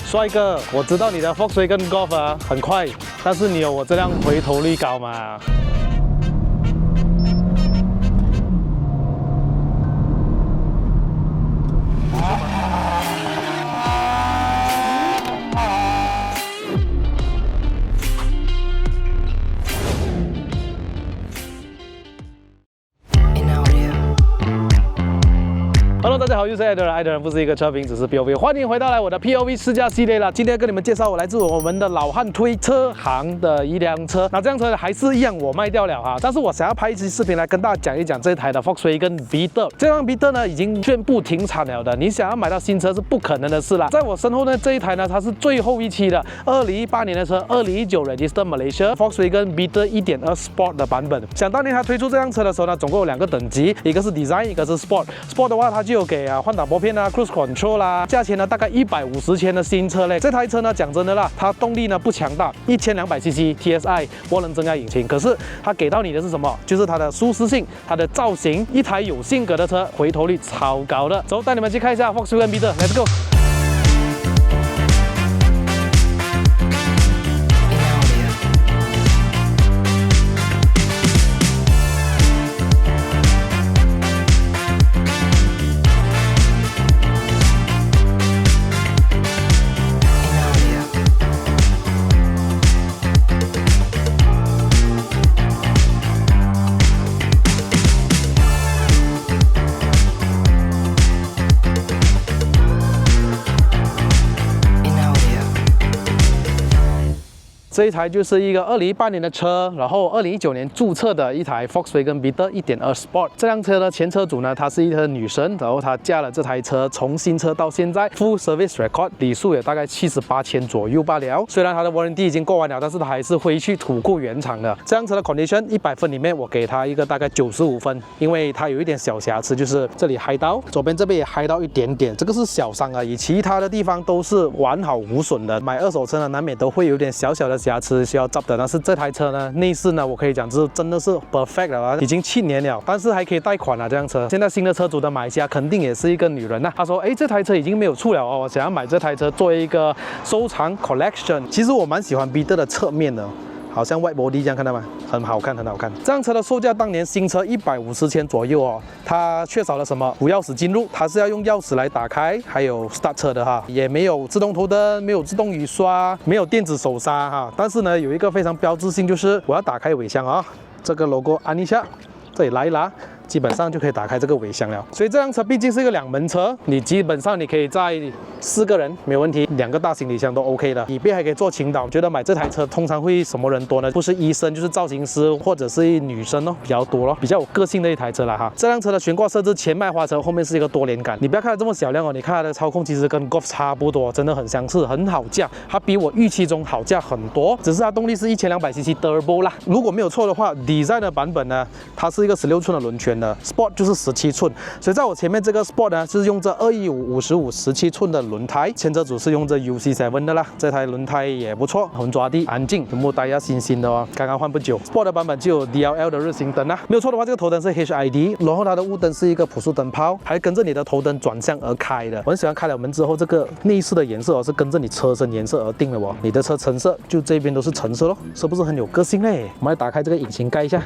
帅哥，我知道你的 Volkswagen Golf 啊很快，但是你有我这辆回头率高吗？ Hello， 大家好，又是爱的人，爱的人不是一个车评，只是 POV。欢迎回到我的 POV 试驾系列啦。今天跟你们介绍来自我们的老汉推车行的一辆车。那这辆车呢，还是一样我卖掉了哈，但是我想要拍一期视频来跟大家讲一讲这台的 Volkswagen Beetle。这辆 Beetle 呢，已经宣布停产了的，你想要买到新车是不可能的事啦。在我身后呢，这一台呢，它是最后一期的2018年的车，2019 Register Malaysia Volkswagen Beetle 1.2 Sport 的版本。想当年它推出这辆车的时候呢，总共有2个等级，一个是 Design， 一个是 Sport。Sport 的话，它就有给换挡拨片啊 ，Cruise Control 啦，价钱呢大概150千的新车嘞。这台车呢，讲真的啦，它动力呢不强大，1200cc TSI 涡轮增压引擎，可是它给到你的是什么？就是它的舒适性，它的造型，一台有性格的车，回头率超高的。走，带你们去看一下 Volkswagen Beetle，Let's go。 这一台就是一个2018年的车，然后2019年注册的一台 Volkswagen Beetle 1.2 Sport。这辆车的前车主呢，她是一个女生，然后她驾了这台车，从新车到现在 Full Service Record， 里数也大概78千左右罢了。虽然它的 Warranty 已经过完了，但是它还是回去土库原厂的。这辆车的 Condition 100分里面，我给它一个大概95分，因为它有一点小瑕疵，就是这里嗨到，左边这边也嗨到一点点，这个是小伤而已，其他的地方都是完好无损的。买二手车呢，难免都会有点小小的瑕疵需要照的，但是这台车呢，内饰呢，我可以讲是真的是 perfect 了啊，已经7年了，但是还可以贷款啊，这辆车。现在新的车主的买家肯定也是一个女人呐、她说，哎，这台车已经没有出了哦，我想要买这台车做一个收藏 collection。其实我蛮喜欢 Beetle 的侧面的。 好像 white body 这样看到吗？很好看，很好看。这辆车的售价当年新车150千左右哦，它缺少了什么？无钥匙进入，它是要用钥匙来打开，还有 start 车的哈，也没有自动头灯，没有自动雨刷，没有电子手刹哈。但是呢，有一个非常标志性，就是我要打开尾箱啊，这个 logo 按一下，这里拉一拉。 基本上就可以打开这个尾箱了，所以这辆车毕竟是一个2门车，你基本上你可以载4个人没有问题，2个大行李箱都 OK 的，里边还可以做倾倒。觉得买这台车通常会什么人多呢？不是医生就是造型师或者是女生哦，比较多咯，比较有个性的一台车了哈。这辆车的悬挂设置前麦花臣，后面是一个多连杆，你不要看它这么小辆哦，你看它的操控其实跟 Golf 差不多，真的很相似，很好驾，它比我预期中好驾很多，只是它动力是1200cc Turbo 啦。如果没有错的话 ，Design 的版本呢，它是一个16寸的轮圈。 Sport 就是17寸，所以在我前面这个 Sport 呢，是用这215 55 17寸的轮胎，前车主是用这 UC7 的啦，这台轮胎也不错，很抓地，安静，全部带下新的哦，刚刚换不久。Sport 的版本就有 DLL 的日行灯啦，没有错的话，这个头灯是 HID， 然后它的雾灯是一个普速灯泡，还跟着你的头灯转向而开的。我很喜欢开了门之后，这个内饰的颜色哦是跟着你车身颜色而定的哦，你的车橙色，就这边都是橙色咯，是不是很有个性嘞？我们来打开这个引擎盖一下。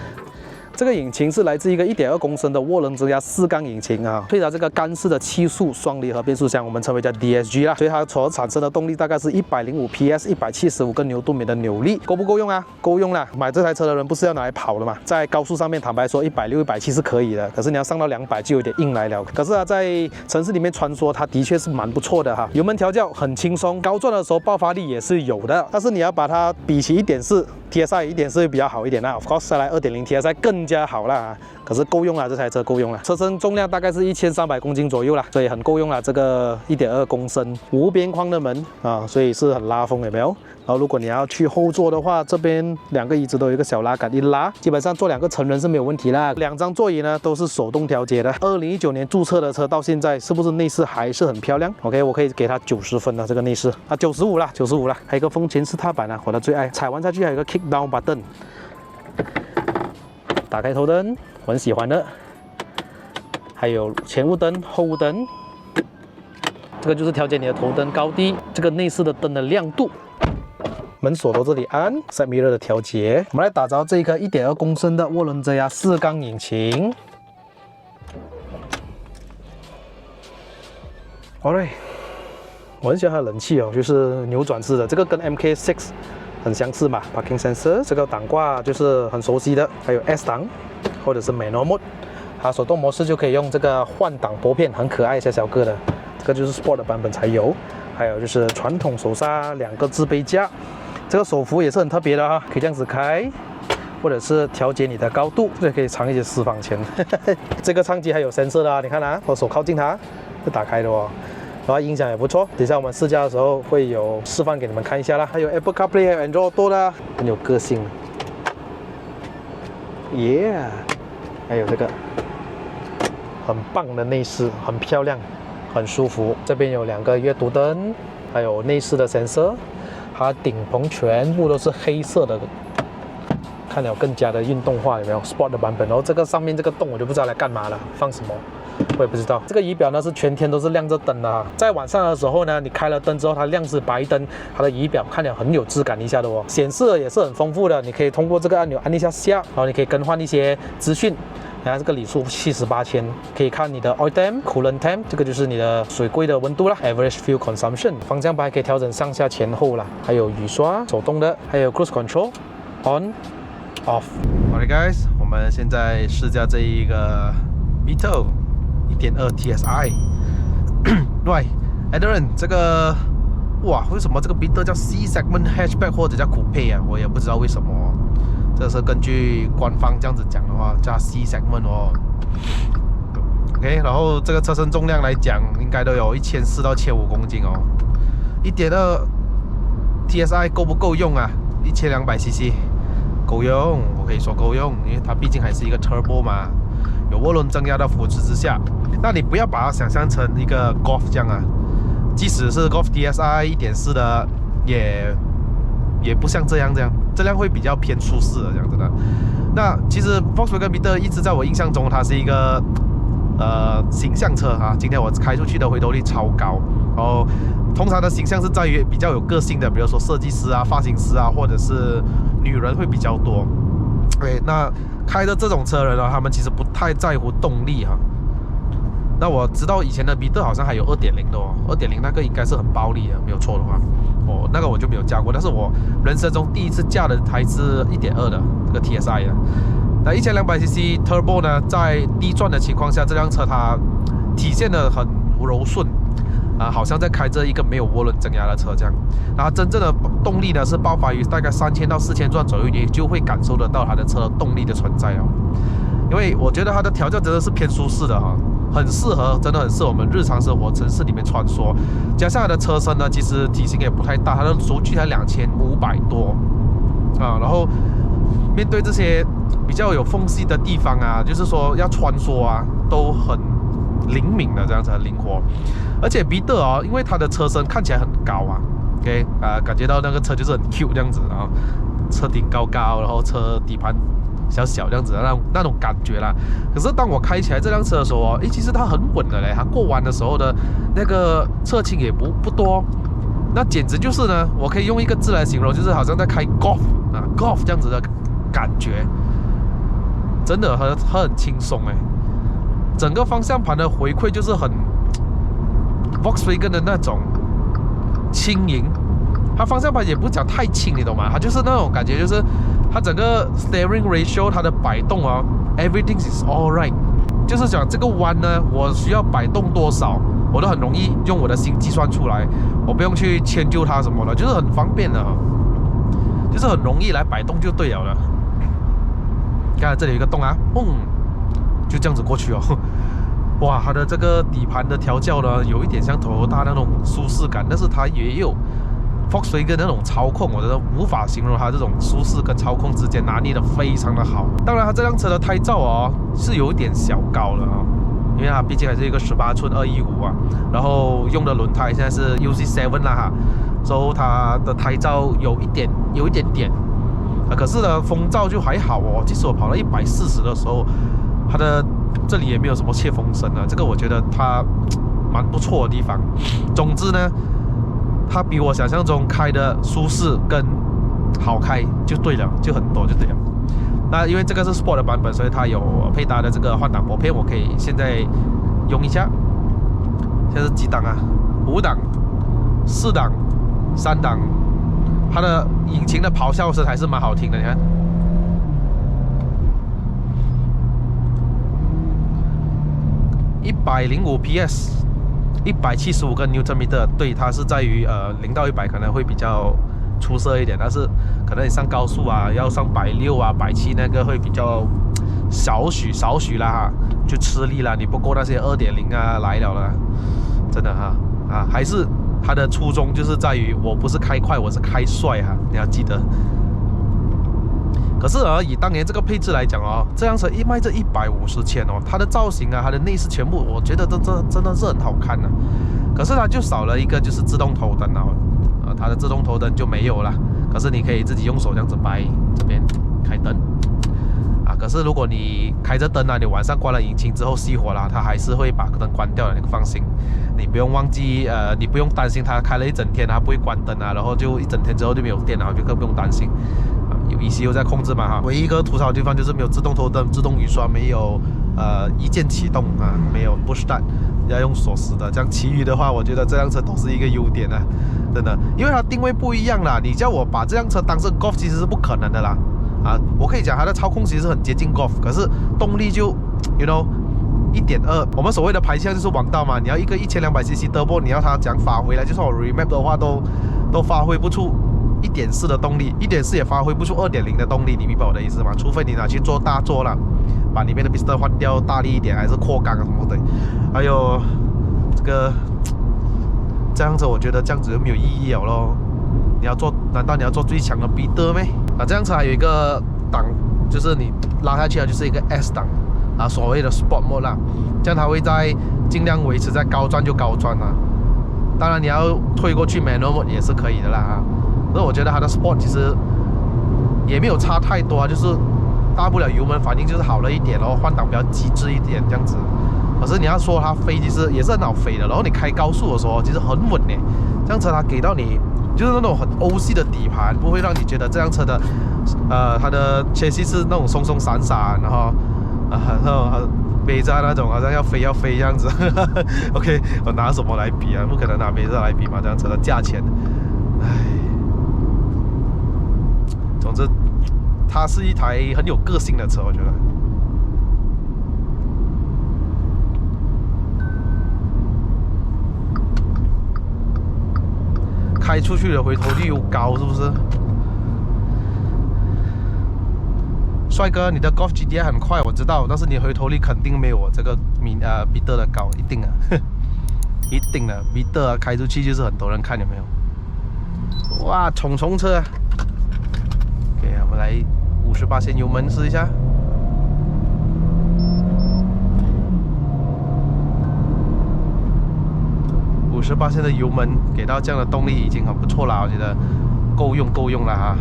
这个引擎是来自一个1.2公升的涡轮增压4缸引擎啊，配合这个干式的7速双离合变速箱，我们称为叫 DSG 啦，所以它所产生的动力大概是105 PS 175个牛顿米的扭力，够不够用啊？够用啦！买这台车的人不是要拿来跑的嘛，在高速上面坦白说160、170是可以的，可是你要上到200就有点硬来了。可是啊，在城市里面穿梭，它的确是蛮不错的哈，油门调教很轻松，高转的时候爆发力也是有的，但是你要把它比起1.4 TSI 1.4会比较好一点啦 ，of course 再来2.0 TSI 更加好啦，可是够用了，这台车够用了，车身重量大概是1300公斤左右啦，所以很够用了。这个1.2公升无边框的门啊，所以是很拉风，有没有？然后如果你要去后座的话，这边2个椅子都有一个小拉杆，一拉基本上坐2个成人是没有问题啦。2张座椅呢都是手动调节的。2019年注册的车到现在是不是内饰还是很漂亮 ？OK， 我可以给它90分的这个内饰啊，95啦，95啦。还有一个风前式踏板啊，我的最爱，踩完下去还有一个 kick down button。打开头灯，我很喜欢的。还有前雾灯、后雾灯。这个就是调节你的头灯高低，这个内饰的灯的亮度。门锁都这里按 ，Side Mirror 的调节。我们来打造这个1.2公升的涡轮增压4缸引擎。Alright， 我很喜欢它的冷气哦，就是扭转式的，这个跟 MK6 很相似嘛。Parking sensor， 这个档挂就是很熟悉的，还有 S 档或者是 Manual Mode。它手动模式就可以用这个换挡拨片，很可爱小个的，这个就是 Sport 的版本才有。还有就是传统手刹2个置杯架。这个手扶也是很特别的哈，可以这样子开，或者是调节你的高度，这可以藏一些私房钱。这个唱机还有sensor的啊，你看啊，我手靠近它就打开的哦。然后音响也不错，等一下我们试驾的时候会有示范给你们看一下啦。还有 Apple CarPlay 还有 Android Auto 啦，很有个性。Yeah， 还有这个很棒的内饰，很漂亮，很舒服。这边有2个阅读灯，还有内饰的sensor。它顶棚全部都是黑色的，看了更加的运动化，有没有 ？Sport 的版本。然后这个上面这个洞我就不知道来干嘛了，放什么我也不知道。这个仪表呢是全天都是亮着灯的哈，在晚上的时候呢，你开了灯之后，它亮是白灯，它的仪表看了很有质感一下的哦。显示也是很丰富的，你可以通过这个按钮按一下下，然后你可以更换一些资讯。然后这个里数78千，可以看你的 oil temp、coolant temp， 这个就是你的水柜的温度啦 ，average fuel consumption。方向盘可以调整上下前后啦，还有雨刷手动的，还有 cruise control on、off。Alright guys， 我们现在试驾这一个 Beetle 1.2 TSI。对 ，Adrian， 这个哇，为什么这个 Beetle 叫 C segment hatchback 或者叫 coupe 啊？我也不知道为什么。这是根据官方这样子讲的话，叫 C segment 哦。OK， 然后这个车身重量来讲，应该都有1400到1500公斤哦。1.2 TSI 够不够用啊？1200cc 够用，我可以说够用，因为它毕竟还是一个 turbo 嘛，有涡轮增压的扶持之下。那你不要把它想象成一个 Golf 这样啊，即使是 Golf TSI 1.4的，也不像这样，这辆会比较偏舒适的这样子的。那其实 Volkswagen Beetle 一直在我印象中，它是一个形象车啊。今天我开出去的回头率超高，然后通常的形象是在于比较有个性的，比如说设计师啊、发型师啊，或者是女人会比较多。对，那开的这种车人啊，他们其实不太在乎动力哈。那我知道以前的 Beetle 好像还有2.0的哦，2.0那个应该是很暴力的，没有错的话。哦，那个我就没有驾过，但是我人生中第一次驾的台是1.2的这个 TSI 的。那1200cc Turbo 呢，在低转的情况下，这辆车它体现得很柔顺啊，好像在开着一个没有涡轮增压的车这样。然后真正的动力呢，是爆发于大概3000到4000转左右，你就会感受得到它的车动力的存在哦。因为我觉得它的调教真的是偏舒适的哈。很适合，真的很适合我们日常生活城市里面穿梭。加上它的车身呢，其实体型也不太大，它的轴距才2500多啊。然后面对这些比较有缝隙的地方啊，就是说要穿梭啊，都很灵敏的，这样子很灵活。而且Beetle啊，因为它的车身看起来很高啊 ，OK 感觉到那个车就是很 cute 这样子啊，车顶高高，然后车底盘小小这样子的那种感觉啦。可是当我开起来这辆车的时候哦，其实它很稳的嘞，它过弯的时候的那个侧倾也不多，那简直就是呢，我可以用一个字来形容，就是好像在开 golf 这样子的感觉，真的很轻松哎。整个方向盘的回馈就是很 Volkswagen 的那种轻盈。它方向盘也不讲太轻，你懂吗？它就是那种感觉，就是它整个 steering ratio 它的摆动啊 ，everything is all right。就是讲这个弯呢，我需要摆动多少，我都很容易用我的心计算出来，我不用去迁就它什么的，就是很方便的，就是很容易来摆动就对了。看这里有一个洞啊，就这样子过去哦。哇，它的这个底盘的调教呢，有一点像Toyota那种舒适感，但是它也有Volkswagen 那种操控，我觉得无法形容它这种舒适跟操控之间拿捏的非常的好。当然，它这辆车的胎噪哦是有一点小高了啊，因为它毕竟还是一个18寸215啊，然后用的轮胎现在是 UC7 啦哈，所以它的胎噪有一点点可是呢风噪就还好哦，即使我跑到140的时候，它的这里也没有什么切风声啊，这个我觉得它蛮不错的地方。总之呢，它比我想象中开的舒适跟好开就对了，就很多就对了。那因为这个是 Sport 的版本，所以它有配搭的这个换挡拨片，我可以现在用一下。现在是几档啊？5档、4档、3档，它的引擎的咆哮声还是蛮好听的，你看。105 PS。175个 Nm， 对，它是在于0到100可能会比较出色一点，但是可能你上高速啊，要上160啊、170那个会比较少许啦哈，就吃力啦，你不够那些2.0啊来了啦，真的哈还是它的初衷就是在于我不是开快，我是开帅哈，你要记得。可是以当年这个配置来讲哦，这辆车卖这150千哦，它的造型啊，它的内饰全部，我觉得真的是很好看的。可是它就少了一个，就是自动头灯啊，它的自动头灯就没有了。可是你可以自己用手这样子掰，这边开灯啊。可是如果你开着灯啊，你晚上关了引擎之后熄火了，它还是会把灯关掉的，你放心。你不用忘记你不用担心它开了一整天它不会关灯啊，然后就一整天之后就没有电了，就更不用担心。有 ECU 在控制嘛哈，唯一一个吐槽的地方就是没有自动头灯、自动雨刷，没有一键启动啊，没有 push start， 要用锁匙的。这样其余的话，我觉得这辆车都是一个优点啊，真的，因为它定位不一样啦。你叫我把这辆车当成 Golf 其实是不可能的啦我可以讲它的操控其实很接近 Golf， 可是动力就 you know 1.2， 我们所谓的排量就是王道嘛，你要一个1200cc turbo， 你要它讲发回来，就算我 remap 的话都发挥不出1.4的动力，1.4也发挥不出2.0的动力，你明白我的意思吗？除非你拿去做大做了，把里面的 piston 换掉，大力一点，还是扩缸啊什么的。还有这样子，我觉得这样子就没有意义了咯。难道你要做最强的比特咩？这辆车还有一个档，就是你拉下去啊，就是一个 S 档所谓的 Sport Mode 啦，这样它会尽量维持在高转就高转当然你要推过去 Manual Mode 也是可以的啦所以我觉得它的 Sport 其实也没有差太多就是大不了油门反应就是好了一点，然后换挡比较机智一点这样子。可是你要说它飞，其实也是很好飞的。然后你开高速的时候，其实很稳呢。这辆车它给到你就是那种很欧系的底盘，不会让你觉得这辆车的它的切系是那种松松散散，然后北扎那种好像要飞这样子。OK， 我拿什么来比啊？不可能拿北扎来比嘛，这辆车的价钱，总之，它是一台很有个性的车，我觉得。开出去的回头率又高，是不是？帅哥，你的 Golf GTI 很快，我知道，但是你回头率肯定没有我这个比特的高，一定一定的，比特开出去就是很多人看，有没有？哇，冲车！OK， 我们来58%油门试一下。58%的油门给到这样的动力已经很不错了，我觉得够用了哈。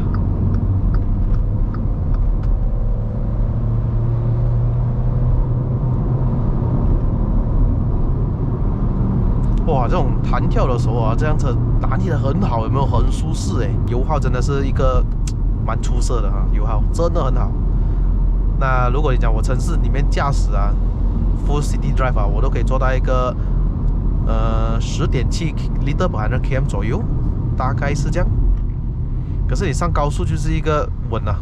哇，这种弹跳的时候啊，这辆车打理的很好，有没有？很舒适哎，油耗真的是一个蛮出色的哈，油耗真的很好。那如果你讲我城市里面驾驶啊 ，Full City Drive 啊，我都可以做到一个10.7 liter per 100 km 左右，大概是这样。可是你上高速就是一个稳啊，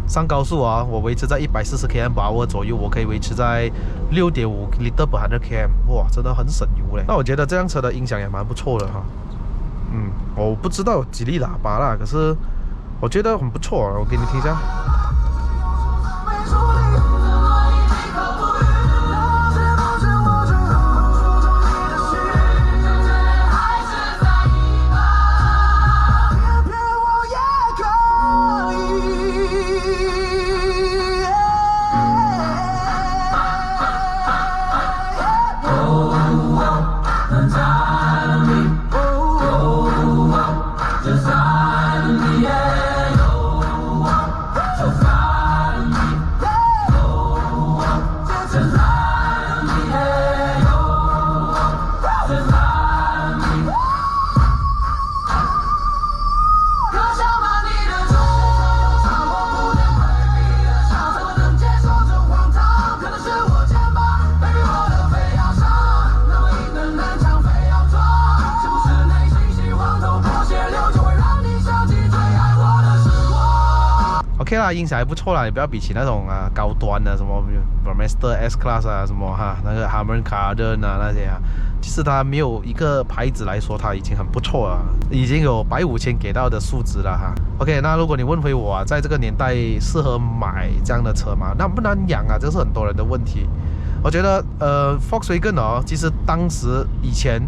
上高速啊，我维持在140 km/h 左右，我可以维持在6.5 liter per 100 km， 哇，真的很省油嘞。那我觉得这辆车的音响也蛮不错的哈。我不知道有几粒喇叭啦，可是我觉得很不错啊，我给你听一下。OK 啦，音响还不错啦，你不要比起那种高端的什么 Master S Class 啊，什么那个 Harman Kardon 啊那些其实它没有一个牌子来说它已经很不错了，已经有15000给到的数值了OK， 那如果你问回我在这个年代适合买这样的车吗？难不难养这是很多人的问题。我觉得Volkswagen其实当时以前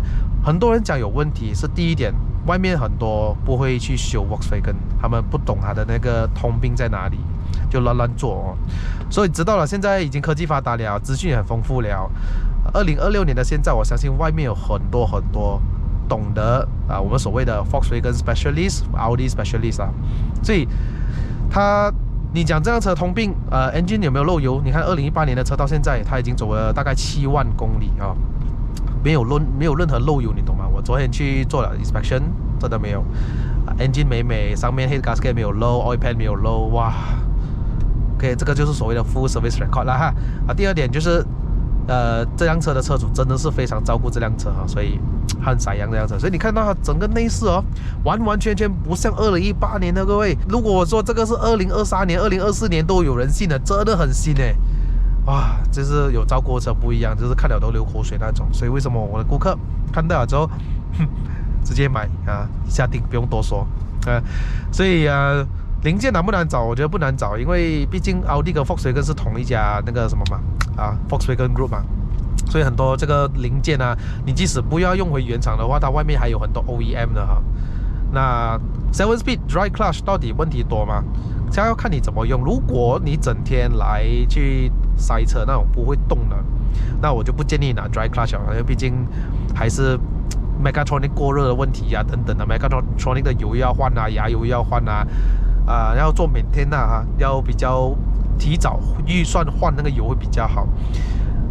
很多人讲有问题是第一点。外面很多不会去修 Volkswagen， 他们不懂它的那个通病在哪里，就乱做所以知道了，现在已经科技发达了，资讯也很丰富了。2026年的现在，我相信外面有很多懂得我们所谓的 Volkswagen Specialist、Audi Specialist 所以你讲这辆车通病，engine 有没有漏油？你看2018年的车到现在，它已经走了大概7万公里没有任何漏油，你懂吗？我昨天去做了 inspection， 真的没有，engine 美，上面 head gasket 没有漏 ，oil pan 没有漏，哇 ，OK， 这个就是所谓的 full service record 啦第二点就是，这辆车的车主真的是非常照顾这辆车所以很闪亮这辆车，所以你看到它整个内饰完全不像2018年的各位。如果我说这个是2023年、2024年都有人信的，真的很新哇，就是有照顾车不一样，就是看了都流口水那种。所以为什么我的顾客看到了之后，直接买下定不用多说所以零件难不难找？我觉得不难找，因为毕竟奥迪跟 Volkswagen 是同一家那个什么嘛Volkswagen Group 嘛，所以很多这个零件你即使不要用回原厂的话，它外面还有很多 OEM 的那 7 Speed Dry Clutch 到底问题多吗？这要看你怎么用。如果你整天来去塞车那种不会动的，那我就不建议拿 Dry Clutch 因为毕竟还是 Mechatronic 过热的问题等等的 Mechatronic 的油要换牙油要换要做maintenance要比较提早预算换那个油会比较好。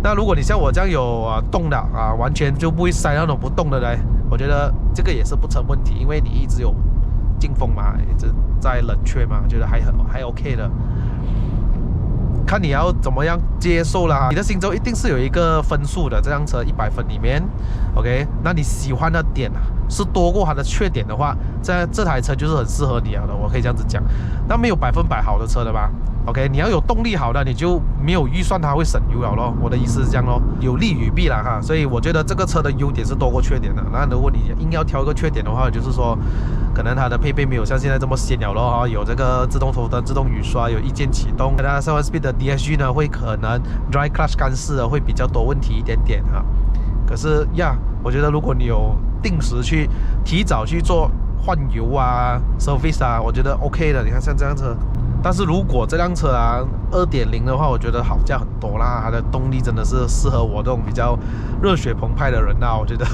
那如果你像我这样有动的完全就不会塞那种不动的嘞，我觉得这个也是不成问题，因为你一直有进风嘛，一直在冷却嘛，觉得还 OK 的。看你要怎么样接受啦，你的心中一定是有一个分数的，这辆车100分里面 ，OK， 那你喜欢的点是多过它的缺点的话，这台车就是很适合你的，我可以这样子讲。那没有100%好的车的吧 ？OK， 你要有动力好的，你就没有预算它会省油了咯。我的意思是这样咯，有利与弊啦所以我觉得这个车的优点是多过缺点的。那如果你硬要挑一个缺点的话，就是说，可能它的配备没有像现在这么鲜了咯有这个自动头灯、自动雨刷，有一键启动。那7 Speed 的 DSG 呢，会可能 Dry Clutch 干式的会比较多问题一点点可是我觉得如果你有定时去提早去做换油service 我觉得 OK 的。你看像这辆车。但是如果这辆车2.0的话，我觉得好价很多啦，它的动力真的是适合我这种比较热血澎湃的人我觉得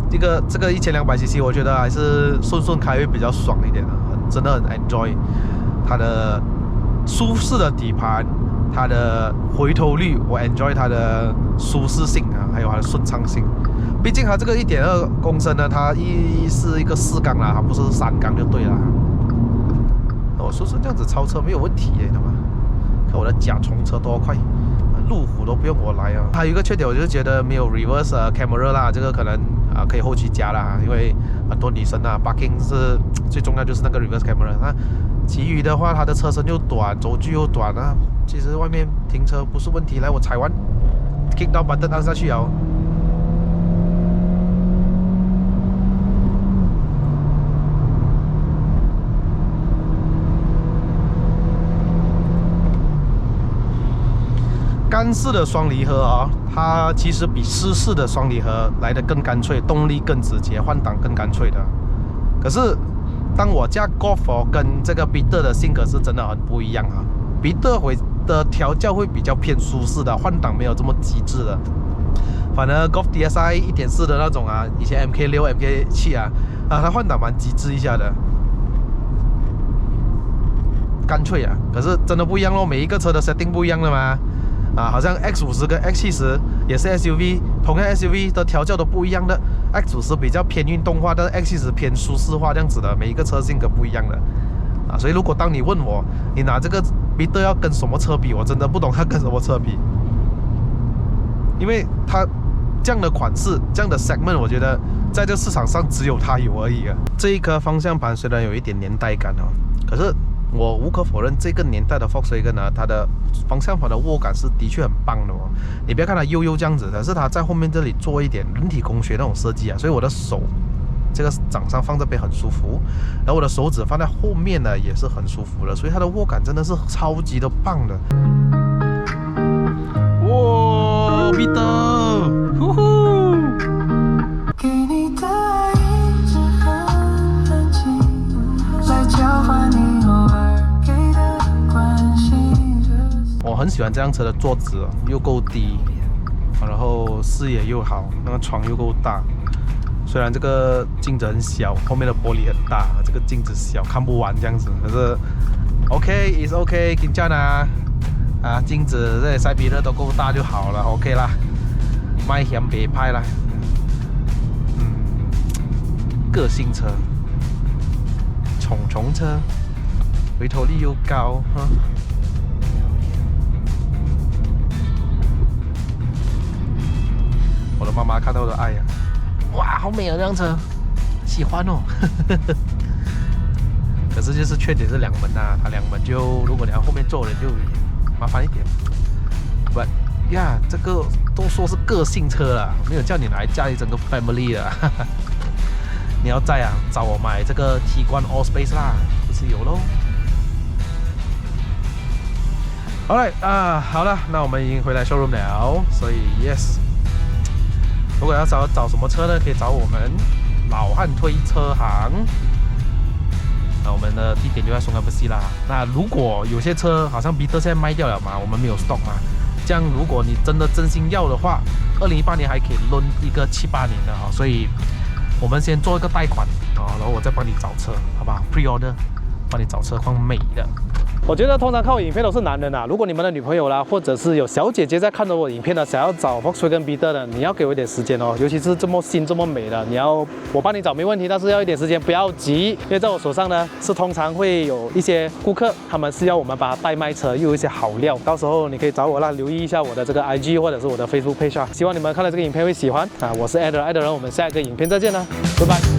这个1200cc， 我觉得还是顺开会比较爽一点真的很 enjoy 它的舒适的底盘，它的回头率，我 enjoy 它的舒适性还有它的顺畅性。毕竟它这个1.2公升呢，它是一个4缸啦，它不是3缸就对了。我说这样子超车没有问题你知道吗？看我的甲虫车多快，路虎都不用我来还有一个缺点，我就是觉得没有 reverse camera 啦，这个可能可以后期加啦，因为很多女生parking 是最重要就是那个 reverse camera。那其余的话，它的车身又短，轴距又短其实外面停车不是问题。来，我踩完 kick down button 按下去干式的双离合它其实比湿式的双离合来得更干脆，动力更直接，换挡更干脆的。可是当我驾 Golf 跟这个 Bitter 的性格是真的很不一样Bitter 的调教会比较偏舒适的，换挡没有这么极致的。反而 Golf DSI 1.4的那种以前 MK6、MK7它换挡蛮极致一下的，干脆可是真的不一样咯，每一个车的 setting 不一样的嘛。好像 X50 跟 X70也是 SUV， 同样 SUV 的调教都不一样的。X50 比较偏运动化，但是 X70 偏舒适化这样子的，每一个车性格不一样的所以如果当你问我，你拿这个 Bitter 要跟什么车比，我真的不懂它跟什么车比，因为它这样的款式、这样的 segment， 我觉得在这市场上只有它有而已这一颗方向盘虽然有一点年代感可是我无可否认，这个年代的 Volkswagen 呢，它的方向盘的握感是的确很棒的哦。你不要看它悠悠这样子，但是它在后面这里做一点人体工学那种设计啊，所以我的手这个掌上放这边很舒服，然后我的手指放在后面呢也是很舒服的，所以它的握感真的是超级的棒的。哇，Peter，呼呼！给你的爱一直很安静，来交换你偶尔给的关心。我很喜欢这辆车的坐姿，又够低，然后视野又好，那个窗又够大。虽然这个镜子很小，后面的玻璃很大，这个镜子小看不完这样子，可是 OK，is OK， 紧张啊！啊，镜子这些塞比勒都够大就好了 ，OK 啦，卖嫌别拍啦。个性车，虫车，回头率又高哈。我的妈妈看到我的爱呀、哇，好美啊这辆车，喜欢哦。可是就是缺点是两门啊，它两门就如果你要后面坐人就麻烦一点。But 呀，这个都说是个性车了，没有叫你来驾驭整个 family 的。你要在啊，找我买这个 Tiguan Allspace 啦，不是有咯。好了啊，好了，那我们已经回来 showroom 了，所以 yes。如果要找什么车呢？可以找我们老汉推车行。那我们的地点就在松安不西啦。那如果有些车好像彼得现在卖掉了嘛，我们没有 stock 嘛。这样如果你真的真心要的话，2018年还可以轮一个78年的哈，所以我们先做一个贷款啊，然后我再帮你找车，好不好 ？Pre-order， 帮你找车况美的。我觉得通常看我影片都是男人啊。如果你们的女朋友啦，或者是有小姐姐在看着我影片的，想要找 Volkswagen Beetle 的，你要给我一点时间哦。尤其是这么新这么美的，我帮你找没问题，但是要一点时间，不要急，因为在我手上呢是通常会有一些顾客，他们是要我们把它代卖车，又有一些好料，到时候你可以找我啦，留意一下我的这个 IG 或者是我的 Facebook page 啊。希望你们看了这个影片会喜欢啊。我是 Eder， 我们下一个影片再见啦，拜拜。